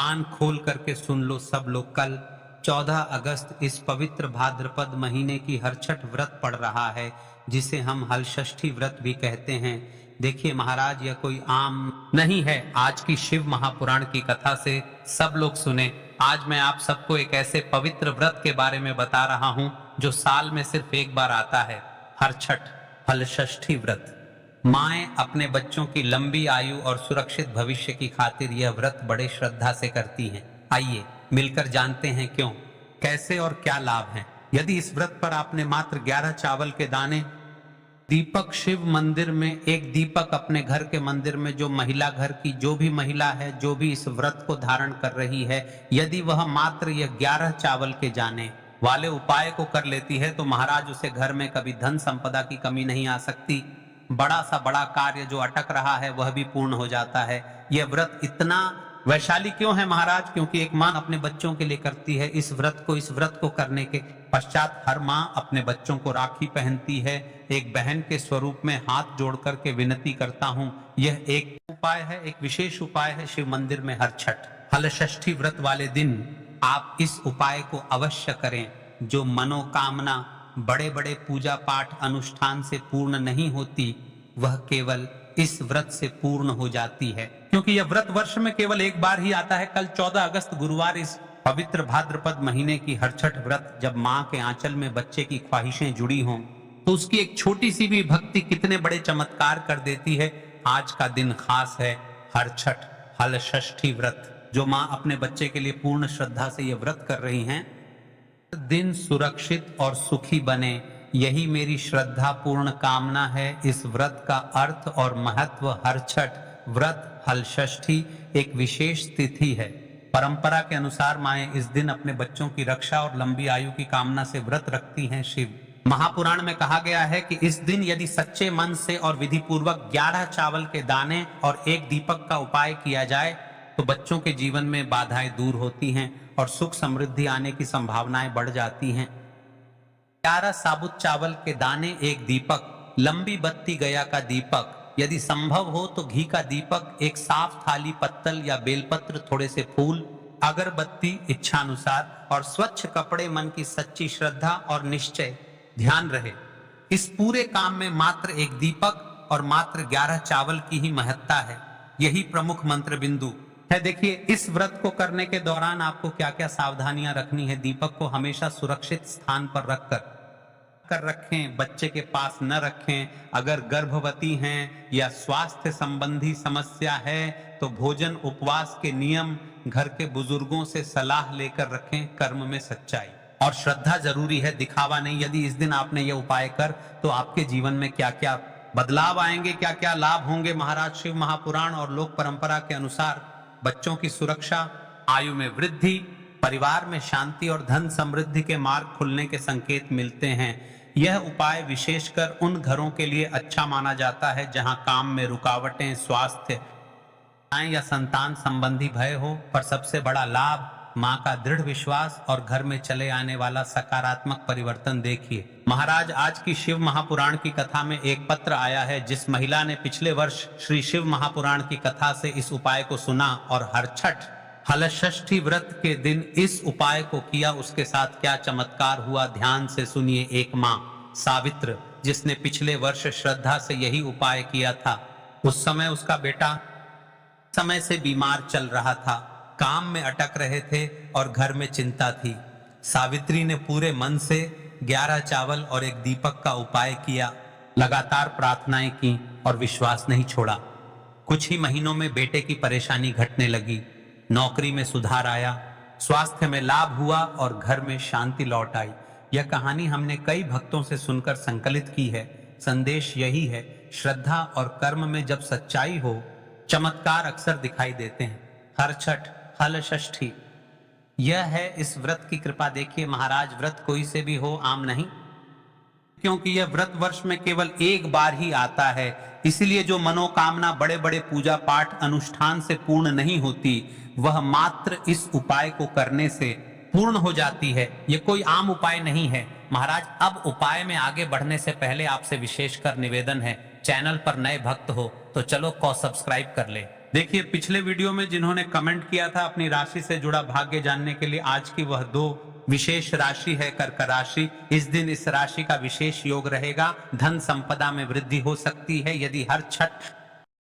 कान खोल करके सुन लो सब लोग। कल 14 अगस्त इस पवित्र भाद्रपद महीने की हरछठ व्रत पड़ रहा है, जिसे हम हलषष्ठी व्रत भी कहते हैं। देखिए महाराज, यह कोई आम नहीं है। आज की शिव महापुराण की कथा से सब लोग सुने। आज मैं आप सबको एक ऐसे पवित्र व्रत के बारे में बता रहा हूं जो साल में सिर्फ एक बार आता है, हरछठ हलषष्ठी व्रत। माएं अपने बच्चों की लंबी आयु और सुरक्षित भविष्य की खातिर यह व्रत बड़े श्रद्धा से करती हैं। आइए मिलकर जानते हैं क्यों, कैसे और क्या लाभ हैं। यदि इस व्रत पर आपने मात्र 11 चावल के दाने, दीपक शिव मंदिर में एक दीपक, अपने घर के मंदिर में जो महिला, घर की जो भी महिला है, जो भी इस व्रत को धारण कर रही है, यदि वह मात्र यह 11 चावल के दाने वाले उपाय को कर लेती है तो महाराज उसे घर में कभी धन संपदा की कमी नहीं आ सकती। बड़ा सा बड़ा कार्य जो अटक रहा है वह भी पूर्ण हो जाता है। यह व्रत इतना वैशाली क्यों है महाराज? क्योंकि एक मां अपने बच्चों के लिए करती है इस व्रत को। इस व्रत को करने के पश्चात हर मां अपने बच्चों को राखी पहनती है। एक बहन के स्वरूप में हाथ जोड़ करके विनती करता हूं। यह एक उपाय है, एक विशेष उपाय है शिव मंदिर में हरछठ हलषष्ठी व्रत वाले दिन आप इस उपाय को अवश्य करें। जो मनोकामना बड़े बड़े पूजा पाठ अनुष्ठान से पूर्ण नहीं होती, वह केवल इस व्रत से पूर्ण हो जाती है। क्योंकि यह व्रत वर्ष में केवल एक बार ही आता है। कल 14 अगस्त गुरुवार इस पवित्र भाद्रपद महीने की हरछठ व्रत, जब मां के आंचल में बच्चे की ख्वाहिशें जुड़ी हों तो उसकी एक छोटी सी भी भक्ति कितने बड़े चमत्कार कर देती है। आज का दिन खास है, हरछठ हलषष्ठी व्रत, जो मां अपने बच्चे के लिए पूर्ण श्रद्धा से यह व्रत कर रही हैं। दिन सुरक्षित और सुखी बने, यही मेरी श्रद्धा पूर्ण कामना है। इस व्रत का अर्थ और महत्व, हरछठ व्रत हलषष्ठी एक विशेष तिथि है। परंपरा के अनुसार माएं इस दिन अपने बच्चों की रक्षा और लंबी आयु की कामना से व्रत रखती हैं। शिव महापुराण में कहा गया है कि इस दिन यदि सच्चे मन से और विधि पूर्वक 11 चावल के दाने और एक दीपक का उपाय किया जाए तो बच्चों के जीवन में बाधाएं दूर होती हैं और सुख समृद्धि आने की संभावनाएं बढ़ जाती हैं। 11 साबुत चावल के दाने, एक दीपक, लंबी बत्ती गया का दीपक, यदि संभव हो तो घी का दीपक, एक साफ थाली, पत्तल या बेलपत्र, थोड़े से फूल, अगरबत्ती इच्छानुसार और स्वच्छ कपड़े, मन की सच्ची श्रद्धा और निश्चय ध्यान रहे। इस पूरे काम में मात्र एक दीपक और मात्र 11 चावल की ही महत्ता है। यही प्रमुख मंत्र बिंदु है। देखिए इस व्रत को करने के दौरान आपको क्या क्या सावधानियां रखनी है। दीपक को हमेशा सुरक्षित स्थान पर रखें, बच्चे के पास न रखें। अगर गर्भवती हैं या स्वास्थ्य संबंधी समस्या है तो भोजन उपवास के नियम घर के बुजुर्गों से सलाह लेकर रखें। कर्म में सच्चाई और श्रद्धा जरूरी है, दिखावा नहीं। यदि इस दिन आपने ये उपाय कर तो आपके जीवन में क्या क्या बदलाव आएंगे, क्या क्या लाभ होंगे। महाराज शिव महापुराण और लोक परंपरा के अनुसार बच्चों की सुरक्षा, आयु में वृद्धि, परिवार में शांति और धन समृद्धि के मार्ग खुलने के संकेत मिलते हैं। यह उपाय विशेषकर उन घरों के लिए अच्छा माना जाता है जहां काम में रुकावटें, स्वास्थ्य या संतान संबंधी भय हो। पर सबसे बड़ा लाभ मां का दृढ़ विश्वास और घर में चले आने वाला सकारात्मक परिवर्तन देखिए। महाराज आज की शिव महापुराण की कथा में एक पत्र आया है। जिस महिला ने पिछले वर्ष श्री शिव महापुराण की कथा से इस उपाय को सुना और हरछठ हलषष्ठी व्रत के दिन इस उपाय को किया, उसके साथ क्या चमत्कार हुआ, ध्यान से सुनिए। एक मां सावित्र, जिसने पिछले वर्ष श्रद्धा से यही उपाय किया था, उस समय उसका बेटा समय से बीमार चल रहा था, काम में अटक रहे थे और घर में चिंता थी। सावित्री ने पूरे मन से 11 चावल और एक दीपक का उपाय किया, लगातार प्रार्थनाएं की और विश्वास नहीं छोड़ा। कुछ ही महीनों में बेटे की परेशानी घटने लगी, नौकरी में सुधार आया, स्वास्थ्य में लाभ हुआ और घर में शांति लौट आई। यह कहानी हमने कई भक्तों से सुनकर संकलित की है। संदेश यही है, श्रद्धा और कर्म में जब सच्चाई हो, चमत्कार अक्सर दिखाई देते हैं। हरछठ हलषष्ठी यह है इस व्रत की कृपा। देखिए महाराज, व्रत कोई से भी हो, आम नहीं, क्योंकि यह व्रत वर्ष में केवल एक बार ही आता है। इसलिए जो मनोकामना बड़े बड़े पूजा पाठ अनुष्ठान से पूर्ण नहीं होती, वह मात्र इस उपाय को करने से पूर्ण हो जाती है। यह कोई आम उपाय नहीं है। महाराज अब उपाय में आगे बढ़ने से पहले आपसे विशेषकर निवेदन है, चैनल पर नए भक्त हो तो चलो सब्सक्राइब कर ले। देखिए पिछले वीडियो में जिन्होंने कमेंट किया था अपनी राशि से जुड़ा भाग्य जानने के लिए, आज की वह 2 विशेष राशि है कर्क राशि। इस दिन इस राशि का विशेष योग रहेगा, धन संपदा में वृद्धि हो सकती है। यदि हर छठ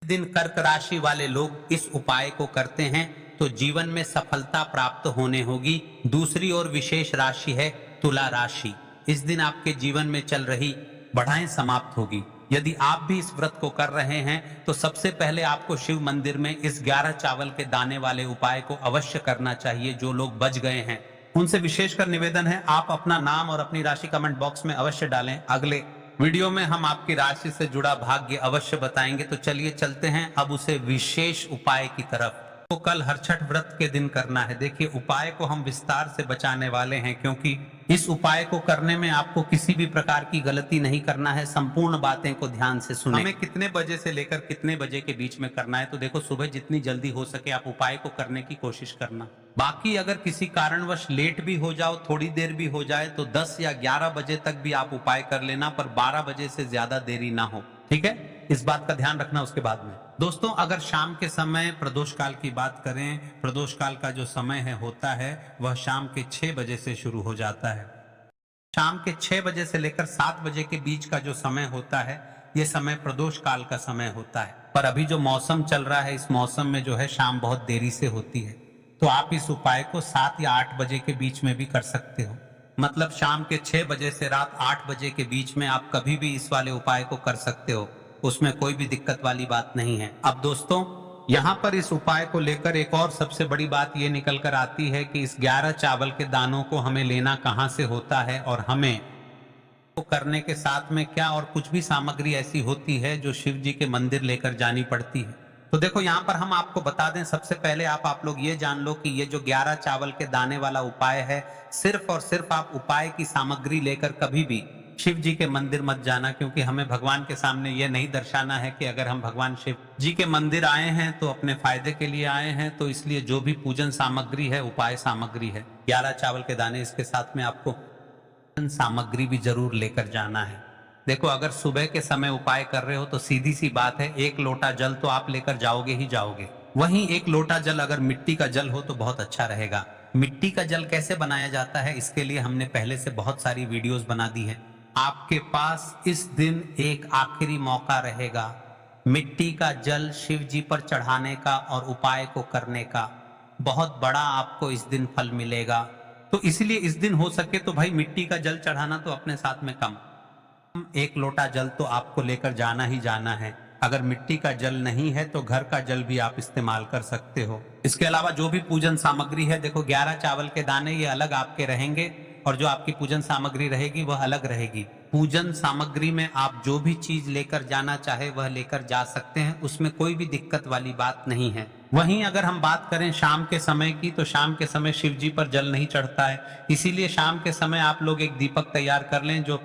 दिन कर्क राशि वाले लोग इस उपाय को करते हैं तो जीवन में सफलता प्राप्त होने होगी। दूसरी ओर विशेष राशि है तुला राशि। इस दिन आपके जीवन में चल रही बढ़ाएं समाप्त होगी। यदि आप भी इस व्रत को कर रहे हैं तो सबसे पहले आपको शिव मंदिर में इस 11 चावल के दाने वाले उपाय को अवश्य करना चाहिए। जो लोग बच गए हैं उनसे विशेषकर निवेदन है, आप अपना नाम और अपनी राशि कमेंट बॉक्स में अवश्य डालें। अगले वीडियो में हम आपकी राशि से जुड़ा भाग्य अवश्य बताएंगे। तो चलिए चलते हैं अब उसे विशेष उपाय की तरफ। तो कल हरछठ व्रत के दिन करना है। देखिए उपाय को हम विस्तार से बचाने वाले हैं, क्योंकि इस उपाय को करने में आपको किसी भी प्रकार की गलती नहीं करना है। संपूर्ण बातें को ध्यान से सुनें। हमें कितने बजे से लेकर कितने बजे के बीच में करना है, तो देखो सुबह जितनी जल्दी हो सके आप उपाय को करने की कोशिश करना। बाकी अगर किसी कारणवश लेट भी हो जाओ, थोड़ी देर भी हो जाए, तो 10 या 11 बजे तक भी आप उपाय कर लेना, पर 12 बजे से ज्यादा देरी ना हो। ठीक है, इस बात का ध्यान रखना उसके बाद में। दोस्तों अगर शाम के समय प्रदोष काल की बात करें, प्रदोष काल का जो समय है होता है वह शाम के 6 बजे से शुरू हो जाता है। शाम के 6 बजे से लेकर 7 बजे के बीच का जो समय होता है ये समय प्रदोष काल का समय होता है। पर अभी जो मौसम चल रहा है, इस मौसम में जो है शाम बहुत देरी से होती है, तो आप इस उपाय को 7 या 8 बजे के बीच में भी कर सकते हो। मतलब शाम के 6 बजे से रात 8 बजे के बीच में आप कभी भी इस वाले उपाय को कर सकते हो, उसमें कोई भी दिक्कत वाली बात नहीं है। अब दोस्तों यहाँ पर इस उपाय को लेकर एक और सबसे बड़ी बात ये निकल कर आती है कि इस 11 चावल के दानों को हमें लेना कहाँ से होता है, और हमें को करने के साथ में क्या और कुछ भी सामग्री ऐसी होती है जो शिव जी के मंदिर लेकर जानी पड़ती है। तो देखो यहाँ पर हम आपको बता दें, सबसे पहले आप लोग ये जान लो कि ये जो 11 चावल के दाने वाला उपाय है, सिर्फ और सिर्फ आप उपाय की सामग्री लेकर कभी भी शिव जी के मंदिर मत जाना, क्योंकि हमें भगवान के सामने ये नहीं दर्शाना है कि अगर हम भगवान शिव जी के मंदिर आए हैं तो अपने फायदे के लिए आए हैं। तो इसलिए जो भी पूजन सामग्री है उपाय सामग्री है, 11 चावल के दाने, इसके साथ में आपको पूजन सामग्री भी जरूर लेकर जाना है। देखो अगर सुबह के समय उपाय कर रहे हो तो सीधी सी बात है, 1 लोटा जल तो आप लेकर जाओगे ही जाओगे। वहीं 1 लोटा जल अगर मिट्टी का जल हो तो बहुत अच्छा रहेगा। मिट्टी का जल कैसे बनाया जाता है, इसके लिए हमने पहले से बहुत सारी वीडियोस बना दी है। आपके पास इस दिन एक आखिरी मौका रहेगा मिट्टी का जल शिव जी पर चढ़ाने का और उपाय को करने का। बहुत बड़ा आपको इस दिन फल मिलेगा। तो इसलिए इस दिन हो सके तो भाई मिट्टी का जल चढ़ाना तो अपने साथ में कम, 1 लोटा जल तो आपको लेकर जाना ही जाना है। अगर मिट्टी का जल नहीं है तो घर का जल भी आप इस्तेमाल कर सकते हो। इसके अलावा जो भी पूजन सामग्री है, देखो 11 चावल के दाने ये अलग आपके रहेंगे और जो आपकी पूजन सामग्री रहेगी वह अलग रहेगी। पूजन सामग्री में आप जो भी चीज लेकर जाना चाहे वह लेकर जा सकते हैं, उसमें कोई भी दिक्कत वाली बात नहीं है। वहीं अगर हम बात करें शाम के समय की, तो शाम के समय शिव जी पर जल नहीं चढ़ता है, इसीलिए शाम के समय आप लोग एक दीपक तैयार कर लें जो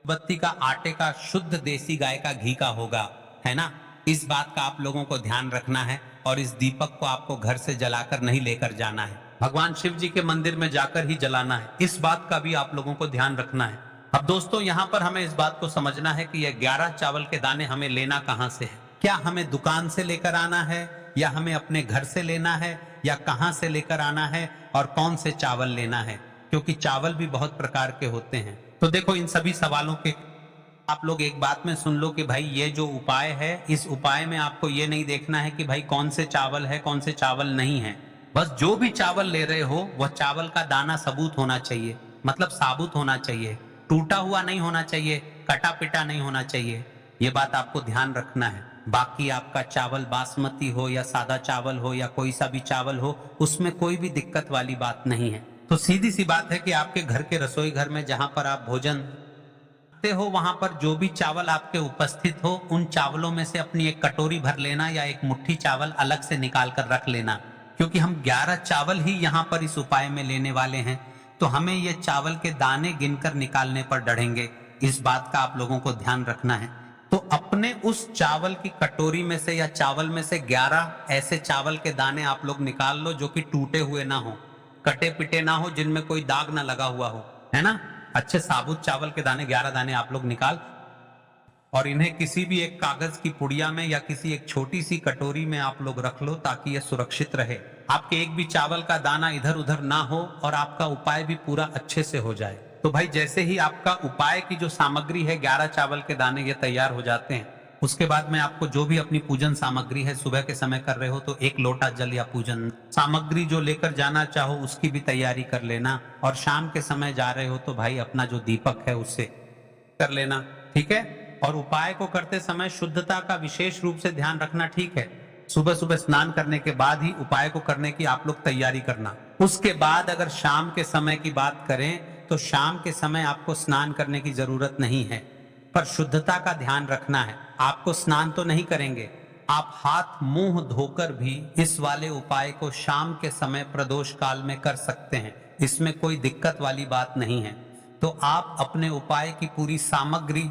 बत्ती का आटे का शुद्ध देसी गाय का घी का होगा, है ना। इस बात का आप लोगों को ध्यान रखना है और इस दीपक को आपको घर से जलाकर नहीं लेकर जाना है, भगवान शिव जी के मंदिर में जाकर ही जलाना है। इस बात का भी आप लोगों को ध्यान रखना है। अब दोस्तों यहाँ पर हमें इस बात को समझना है कि यह 11 चावल के दाने हमें लेना कहाँ से है। क्या हमें दुकान से लेकर आना है, या हमें अपने घर से लेना है, या कहाँ से लेकर आना है, और कौन से चावल लेना है, क्योंकि चावल भी बहुत प्रकार के होते हैं। तो देखो इन सभी सवालों के आप लोग एक बात में सुन लो कि भाई ये जो उपाय है, इस उपाय में आपको ये नहीं देखना है कि भाई कौन से चावल है कौन से चावल नहीं है। बस जो भी चावल ले रहे हो वह चावल का दाना सबूत होना चाहिए, मतलब साबुत होना चाहिए, टूटा हुआ नहीं होना चाहिए, कटा पिटा नहीं होना चाहिए। ये बात आपको ध्यान रखना है। बाकी आपका चावल बासमती हो या सादा चावल हो या कोई सा भी चावल हो, उसमें कोई भी दिक्कत वाली बात नहीं है। तो सीधी सी बात है कि आपके घर के रसोई घर में जहां पर आप भोजन हो, वहां पर जो भी चावल आपके उपस्थित हो, उन चावलों में से अपनी एक कटोरी भर लेना या एक मुट्ठी चावल अलग से निकाल कर रख लेना, क्योंकि हम 11 चावल ही यहाँ पर इस उपाय में लेने वाले हैं। तो हमें ये चावल के दाने गिनकर निकालने पर डरेंगे, इस बात का आप लोगों को ध्यान रखना है। तो अपने उस चावल की कटोरी में से या चावल में से 11 ऐसे चावल के दाने आप लोग निकाल लो जो कि टूटे हुए ना हो, कटे पिटे ना हो, जिनमें कोई दाग ना लगा हुआ हो, है ना। अच्छे साबुत चावल के दाने 11 दाने आप लोग निकाल और इन्हें किसी भी एक कागज की पुड़िया में या किसी एक छोटी सी कटोरी में आप लोग रख लो ताकि यह सुरक्षित रहे। आपके एक भी चावल का दाना इधर उधर ना हो और आपका उपाय भी पूरा अच्छे से हो जाए। तो भाई जैसे ही आपका उपाय की जो सामग्री है 11 चावल के दाने ये तैयार हो जाते हैं, उसके बाद में आपको जो भी अपनी पूजन सामग्री है, सुबह के समय कर रहे हो तो 1 लोटा जल या पूजन सामग्री जो लेकर जाना चाहो उसकी भी तैयारी कर लेना। और शाम के समय जा रहे हो तो भाई अपना जो दीपक है उससे कर लेना, ठीक है। और उपाय को करते समय शुद्धता का विशेष रूप से ध्यान रखना, ठीक है। सुबह सुबह स्नान करने के बाद ही उपाय को करने की आप लोग तैयारी करना। उसके बाद अगर शाम के समय की बात करें तो शाम के समय आपको स्नान करने की जरूरत नहीं है, पर शुद्धता का ध्यान रखना है। आपको स्नान तो नहीं करेंगे, आप हाथ मुंह धोकर भी इस वाले उपाय को शाम के समय प्रदोष काल में कर सकते हैं, इसमें कोई दिक्कत वाली बात नहीं है। तो आप अपने उपाय की पूरी सामग्री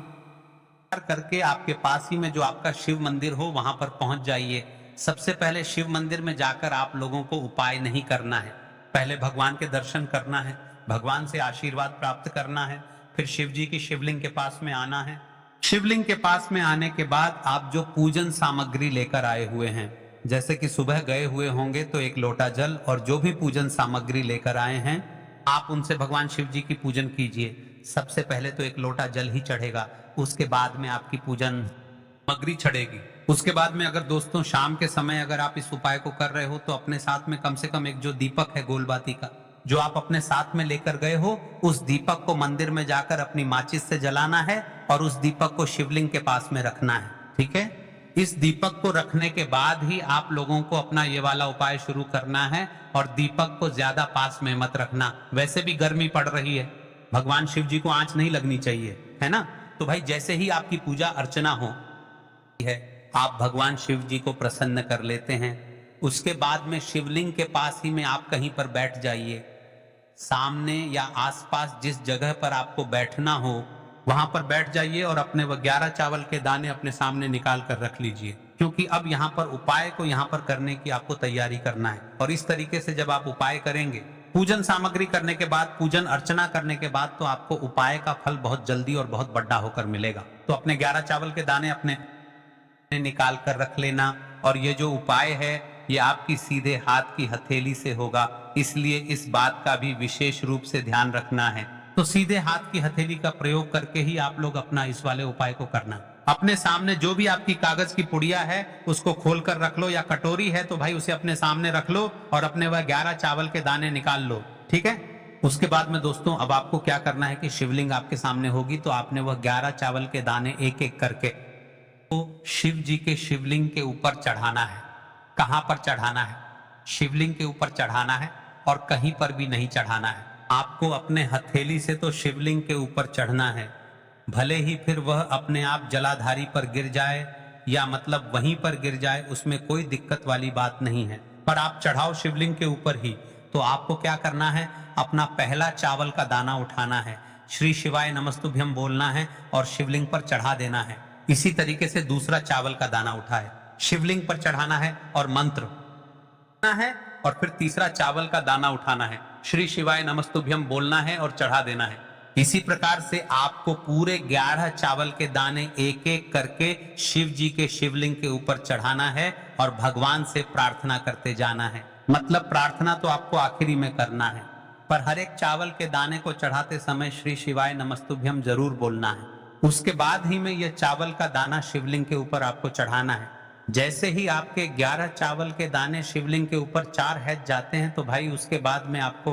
करके आपके पास ही में जो आपका शिव मंदिर हो वहां पर पहुंच जाइए। सबसे पहले शिव मंदिर में जाकर आप लोगों को उपाय नहीं करना है, पहले भगवान के दर्शन करना है, भगवान से आशीर्वाद प्राप्त करना है, फिर शिव जी की शिवलिंग के पास में आना है। शिवलिंग के पास में आने के बाद आप जो पूजन सामग्री लेकर आए हुए हैं, जैसे कि सुबह गए हुए होंगे तो 1 लोटा जल और जो भी पूजन सामग्री लेकर आए हैं आप उनसे भगवान शिव जी की पूजन कीजिए। सबसे पहले तो 1 लोटा जल ही चढ़ेगा, उसके बाद में आपकी पूजन सामग्री चढ़ेगी। उसके बाद में अगर दोस्तों शाम के समय अगर आप इस उपाय को कर रहे हो तो अपने साथ में कम से कम एक जो दीपक है गोलबाती का जो आप अपने साथ में लेकर गए हो, उस दीपक को मंदिर में जाकर अपनी माचिस से जलाना है और उस दीपक को शिवलिंग के पास में रखना है, ठीक है। इस दीपक को रखने के बाद ही आप लोगों को अपना ये वाला उपाय शुरू करना है और दीपक को ज्यादा पास में मत रखना। वैसे भी गर्मी पड़ रही है, भगवान शिव जी को आंच नहीं लगनी चाहिए, है ना। तो भाई जैसे ही आपकी पूजा अर्चना हो है, आप भगवान शिव जी को प्रसन्न कर लेते हैं। उसके बाद में शिवलिंग के पास ही में आप कहीं पर बैठ जाइए, सामने या आसपास जिस जगह पर आपको बैठना हो वहां पर बैठ जाइए और अपने वो 11 चावल के दाने अपने सामने निकाल कर रख लीजिए, क्योंकि अब यहाँ पर उपाय को यहाँ पर करने की आपको तैयारी करना है। और इस तरीके से जब आप उपाय करेंगे, पूजन सामग्री करने के बाद, पूजन अर्चना करने के बाद, तो आपको उपाय का फल बहुत जल्दी और बहुत बड़ा होकर मिलेगा। तो अपने 11 चावल के दाने अपने निकाल कर रख लेना। और ये जो उपाय है ये आपकी सीधे हाथ की हथेली से होगा, इसलिए इस बात का भी विशेष रूप से ध्यान रखना है। तो सीधे हाथ की हथेली का प्रयोग करके ही आप लोग अपना इस वाले उपाय को करना। अपने सामने जो भी आपकी कागज की पुड़िया है उसको खोल कर रख लो, या कटोरी है तो भाई उसे अपने सामने रख लो और अपने वह 11 चावल के दाने निकाल लो, ठीक है। उसके बाद में दोस्तों अब आपको क्या करना है कि शिवलिंग आपके सामने होगी तो आपने वह 11 चावल के दाने एक एक करके तो शिव जी के शिवलिंग के ऊपर चढ़ाना है। कहां पर चढ़ाना है? शिवलिंग के ऊपर चढ़ाना है और कहीं पर भी नहीं चढ़ाना है। आपको अपने हथेली से तो शिवलिंग के ऊपर चढ़ना है, भले ही फिर वह अपने आप जलाधारी पर गिर जाए या मतलब वहीं पर गिर जाए, उसमें कोई दिक्कत वाली बात नहीं है, पर आप चढ़ाओ शिवलिंग के ऊपर ही। तो आपको क्या करना है, अपना पहला चावल का दाना उठाना है, श्री शिवाय नमस्तुभ्यम बोलना है और शिवलिंग पर चढ़ा देना है। इसी तरीके से दूसरा चावल का दाना उठाए, शिवलिंग पर चढ़ाना है और मंत्र है, और फिर तीसरा चावल का दाना उठाना है, श्री शिवाय नमस्तुभ्यम बोलना है और चढ़ा देना है। इसी प्रकार से आपको पूरे 11 चावल के दाने एक एक करके शिव जी के शिवलिंग के ऊपर चढ़ाना है और भगवान से प्रार्थना करते जाना है। मतलब प्रार्थना तो आपको आखिरी में करना है, पर हर एक चावल के दाने को चढ़ाते समय श्री शिवाय नमस्तुभ्यम जरूर बोलना है। उसके बाद ही में यह चावल का दाना शिवलिंग के ऊपर आपको चढ़ाना है। जैसे ही आपके 11 चावल के दाने शिवलिंग के ऊपर 4 हैज जाते हैं तो भाई उसके बाद में आपको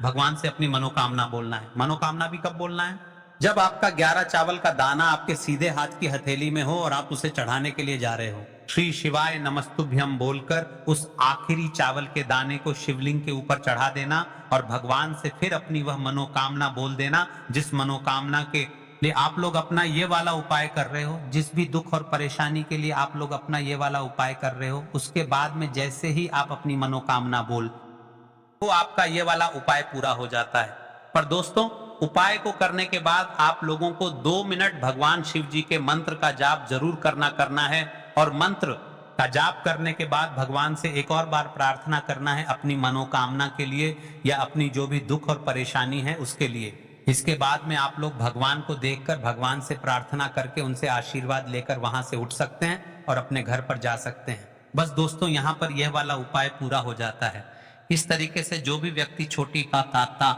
भगवान से अपनी मनोकामना बोलना है। मनोकामना भी कब बोलना है? जब आपका 11 चावल का दाना आपके सीधे हाथ की हथेली में हो और आप उसे चढ़ाने के लिए जा रहे हो, श्री शिवाय नमस्तुभ्यम बोलकर उस आखिरी चावल के दाने को शिवलिंग के ऊपर चढ़ा देना और भगवान से फिर अपनी वह मनोकामना बोल देना, जिस मनोकामना के लिए आप लोग अपना ये वाला उपाय कर रहे हो, जिस भी दुख और परेशानी के लिए आप लोग अपना ये वाला उपाय कर रहे हो, उसके बाद में जैसे ही आप अपनी मनोकामना बोल तो आपका ये वाला उपाय पूरा हो जाता है। पर दोस्तों उपाय को करने के बाद आप लोगों को 2 मिनट भगवान शिव जी के मंत्र का जाप जरूर करना है और मंत्र का जाप करने के बाद भगवान से एक और बार प्रार्थना करना है अपनी मनोकामना के लिए या अपनी जो भी दुख और परेशानी है उसके लिए। इसके बाद में आप लोग भगवान को देखकर भगवान से प्रार्थना करके उनसे आशीर्वाद लेकर वहां से उठ सकते हैं और अपने घर पर जा सकते हैं। बस दोस्तों, यहाँ पर यह वाला उपाय पूरा हो जाता है। इस तरीके से जो भी व्यक्ति छोटी का ताता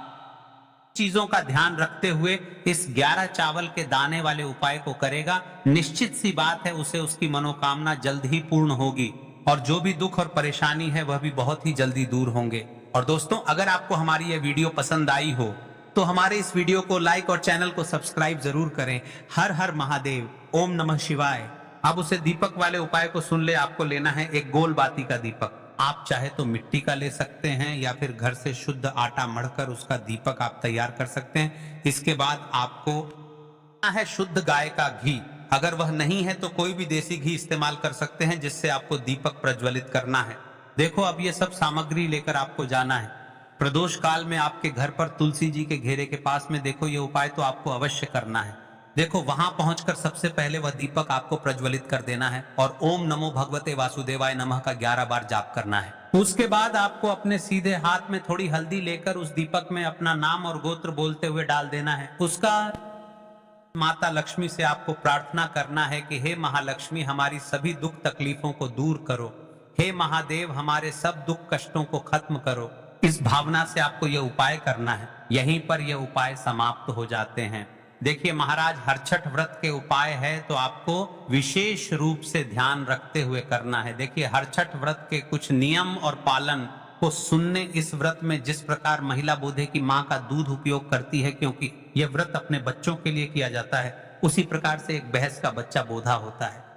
चीजों का ध्यान रखते हुए इस 11 चावल के दाने वाले उपाय को करेगा, निश्चित सी बात है उसे उसकी मनोकामना जल्द ही पूर्ण होगी और जो भी दुख और परेशानी है वह भी बहुत ही जल्दी दूर होंगे। और दोस्तों, अगर आपको हमारी यह वीडियो पसंद आई हो तो हमारे इस वीडियो को लाइक और चैनल को सब्सक्राइब जरूर करें। हर हर महादेव, ओम नमः शिवाय। अब उसे दीपक वाले उपाय को सुन ले। आपको लेना है एक गोल बाती का दीपक। आप चाहे तो मिट्टी का ले सकते हैं या फिर घर से शुद्ध आटा मढ़कर उसका दीपक आप तैयार कर सकते हैं। इसके बाद आपको है शुद्ध गाय का घी। अगर वह नहीं है तो कोई भी देसी घी इस्तेमाल कर सकते हैं जिससे आपको दीपक प्रज्वलित करना है। देखो, अब ये सब सामग्री लेकर आपको जाना है। प्रदोष काल में आपके घर पर तुलसी जी के घेरे के पास में देखो, ये उपाय तो आपको अवश्य करना है। देखो, वहां पहुंचकर सबसे पहले वह दीपक आपको प्रज्वलित कर देना है और ओम नमो भगवते वासुदेवाय नमः का 11 बार जाप करना है। उसके बाद आपको अपने सीधे हाथ में थोड़ी हल्दी लेकर उस दीपक में अपना नाम और गोत्र बोलते हुए डाल देना है। उसका माता लक्ष्मी से आपको प्रार्थना करना है कि हे महालक्ष्मी, हमारी सभी दुख तकलीफों को दूर करो। हे महादेव, हमारे सब दुख कष्टों को खत्म करो। इस भावना से आपको यह उपाय करना है। यहीं पर यह उपाय समाप्त हो जाते हैं। देखिए महाराज, हरछठ व्रत के उपाय है तो आपको विशेष रूप से ध्यान रखते हुए करना है। देखिए, हरछठ व्रत के कुछ नियम और पालन को सुनने इस व्रत में जिस प्रकार महिला बोधे की माँ का दूध उपयोग करती है, क्योंकि यह व्रत अपने बच्चों के लिए किया जाता है, उसी प्रकार से एक भैंस का बच्चा बोधा होता है,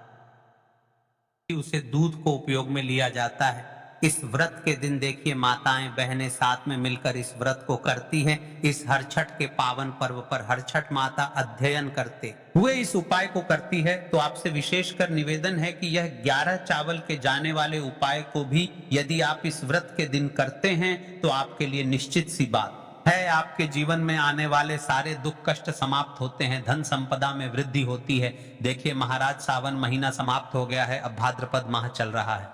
उसे दूध को उपयोग में लिया जाता है। इस व्रत के दिन देखिए माताएं बहनें साथ में मिलकर इस व्रत को करती हैं। इस हरछठ के पावन पर्व पर हरछठ माता अध्ययन करते हुए इस उपाय को करती है। तो आपसे विशेषकर निवेदन है कि यह 11 चावल के जाने वाले उपाय को भी यदि आप इस व्रत के दिन करते हैं तो आपके लिए निश्चित सी बात है, आपके जीवन में आने वाले सारे दुख कष्ट समाप्त होते हैं, धन संपदा में वृद्धि होती है। देखिए महाराज, सावन महीना समाप्त हो गया है, अब भाद्रपद माह चल रहा है।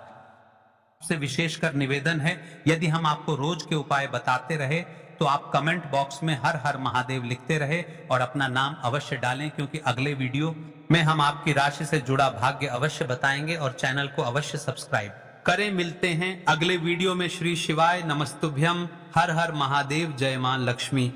से विशेषकर निवेदन है, यदि हम आपको रोज के उपाय बताते रहे तो आप कमेंट बॉक्स में हर हर महादेव लिखते रहे और अपना नाम अवश्य डालें, क्योंकि अगले वीडियो में हम आपकी राशि से जुड़ा भाग्य अवश्य बताएंगे और चैनल को अवश्य सब्सक्राइब करें। मिलते हैं अगले वीडियो में। श्री शिवाय नमस्तुभ्यम। हर हर महादेव। जय मां लक्ष्मी।